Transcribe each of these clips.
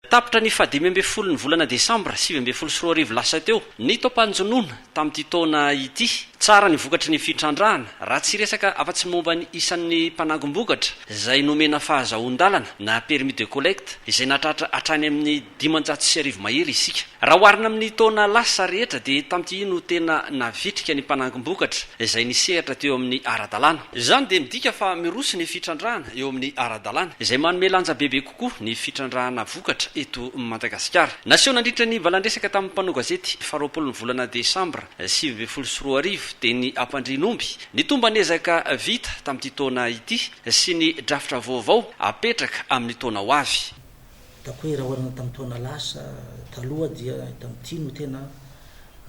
tapitra ny 5 volana desambra 7 lasa teo ny tompanjonoana tamin'ity taona ity tsara ny vokatry ny fitrandrahana raha tsy resaka afa-tsy momba ny isan'ny mpanangom-bokatra izay nomena fahazahoan-dalana na permis de collecte izay natratra hatrany amin'ny 500 mahery isika raha oharina amin'ny taona lasa rehetra dia tamin'ity no tena navitrika ny mpanangom-bokatra izay nisehatra teo amin'ny ara-dalàna izany dia midika fa miroso ny fitrandrahana eo amin'ny ara-dalàna izay manome lanja bebe kokoa ny fitrandrahana vokatra eto Madagasikara. Naseho nandritra ny valandresaka tamin'ny mpanao gazety 20 volana desambra 2024 dia ny ampandrinomby ny tomba nezaka vita tamin'ity taona ity sy ny drafitra vaovao apetraka amin'ny taona ho avy. Tako hoe raha oharina tamin'ny taona lasa taloha dia tamin'ity no tena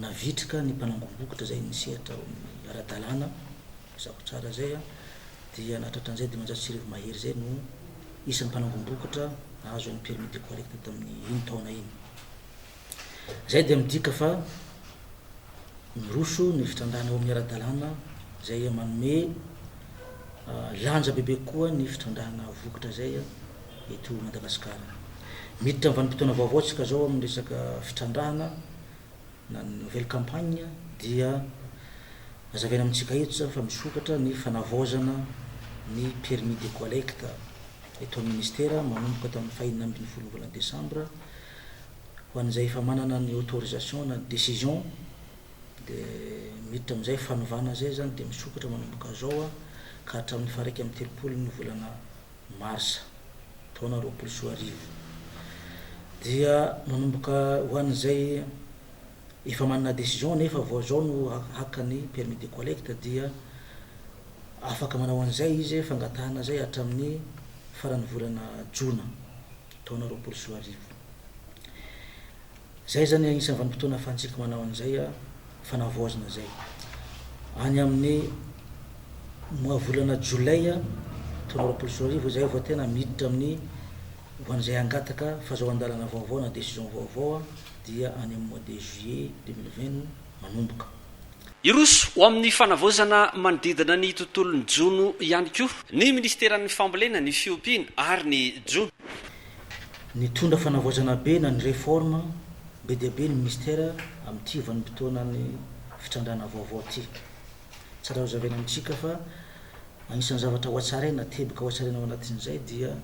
navitrika ny mpanangom-bokatra izay nisehatra amin'ny ara-dalàna zako tsara zay dia natratran'izay 500 mahery zay no isan'ny mpanangom-bokatra azo ny permis de collecte tamin'ny iny taona iny. Zay dia midika fa miroso ny fitrandrahana ao amin'ny ara-dalàna zay manome lanja bebe koa ny fitrandrahana vokatra zay eto Madagasikara. Miditra amin'ny vanim-potoana vaovao tsika zao amin'ny resaka fitrandrahana na nouvelle campagne dia azavaina amintsika eto zany fa misokatra ny fanavaozana ny permis de collecte eto amin'ny ministera manomboka tamin'ny 12 volana desambra ho an'izay efa manana ny autorisation na décision dia miditra amin'izay fanovana zay zany dia misokatra manomboka zao ka hatramin'ny 1 volana marsa taona 2024 dia manomboka ho an'izay efa manana décision nefa vao zao no haka ny permis de collecte dia afaka manao an'izay izy fangatahana zay hatramin'ny farany volana jona taona 2024 zay zany anisan'ny vanim-potoana ahafahantsika manao an'izay fanavaozana zay any amin'ny mois volana jolay taona 2024 zay vao tena miditra amin'ny ho an'izay angataka fahazoan-dalana vaovao na décision vaovao dia any amin'ny mois de juillet 2020 manomboka. Iroso ho amin'ny fanavaozana manodidina ny tontolon'ny jono ihany koa ny ministeran'ny fambolena ny fiompiana ary ny jono. Ny tondra fanavaozana be na ny réforme be dia be ny ministera amin'ity vanim-potoana ny fitrandrahana vaovao ity. Tsara hazavaina amintsika fa anisan'ny zavatra ho hatsaraina teboka ho hatsaraina ao anatin'izay dia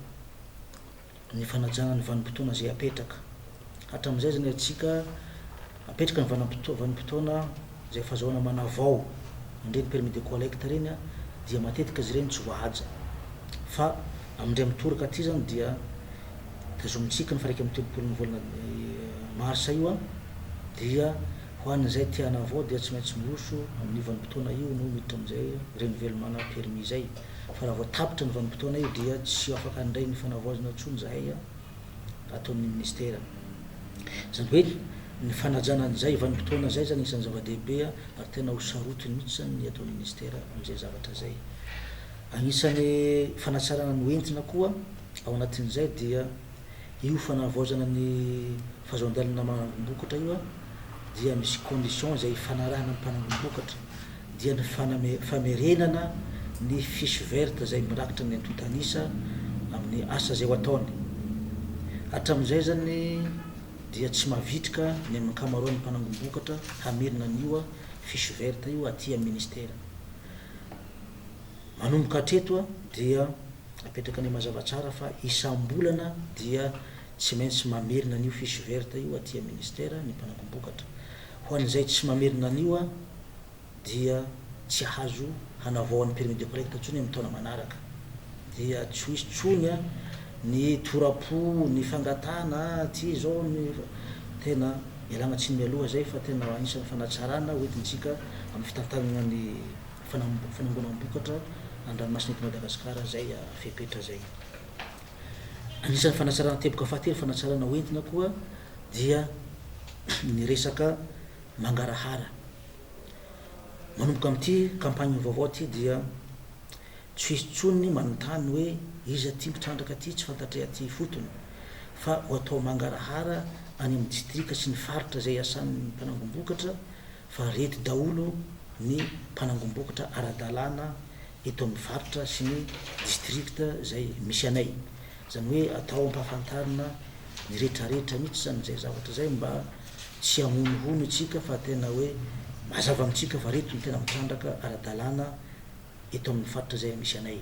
ny fanajana ny vanim-potoana zay apetraka. Hatramin'izay zany atsika apetraka ny vanim-potoana zay fahazoana manavao indreny permis de collecte reny dia matetika izy ireny tsy voahaja fa amindray mitoraka aty zany dia tazomintsika ny 1 volana marsa io dia ho an'izay tiana avao dia tsy maintsy miroso amin'ny vanim-potoana io no miditra amin'izay renouvellement permis zay fa raha vao tapitra ny vanim-potoana io dia tsy afaka handray ny fanavaozana intsony zahay ataon'ny ministera. Zany hoe ny fanajana an'izay vanim-potoana zay zany isan'ny zava-dehibe ary tena ho sarotiny mihitsy zany ny ataon'ny ministera amin'izay zavatra zay. Anisan'ny fanatsarana ny hoentina koa ao anatin'izay dia io fanavaozana ny fahazoan-dalana mpanangom-bokatra io dia misy condition zay fanarahana ny mpanangom-bokatra dia ny famerenana ny fiche verte zay mirakitra ny antontanisa amin'ny asa zay ho ataony. Hatramin'izay zany dia tsy mahavitrika ny amin'ny ankamaroan'ny mpanangom-bokatra hamerina an'io fiche verte io aty amin'ny ministera. Manomboka hatreto dia apetraka ny mazava tsara fa isam-bolana dia tsy maintsy mamerina an'io fiche verte io aty amin'ny ministera ny mpanangom-bokatra. Ho an'izay tsy mamerina an'io dia tsy ahazo hanavaoan'ny permis de collecte intsony amin'ny taona manaraka dia tsy ho isy tsony ny torapo ny fangatana ty zao ny tena ialana tsy ny mialoha zay fa tena anisan'ny fanatsarana hoentintsika amin'ny fitantanana ny fanangonam-bokatra an-dranomasina eto Madagasikara zay fepetra zay. Anisan'ny fanatsarana teboka fahatelo fanatsarana hoentina koa dia ny resaka mangarahara. Manomboka amin'ity campagne vaovao ty dia tsy hisy tsony manontany hoe izy aty mitrandraka aty tsy fantatry aty fotony fa ho atao mangarahara any amin'ny distrika sy ny faritra zay asan'ny mpanangom-bokatra fa rety daholo ny mpanangom-bokatra ara-dalàna eto amin'ny faritra sy ny distrikta zay misy anay. Zany hoe atao ampahafantarina ny rehetrarehetra mihitsy zanyzay zavatra zay mba tsy amonohono itsika fa tena hoe mazava amitsika fa reto ny tena mitrandraka ara-dalàna eto amin'ny faritra zay misy anay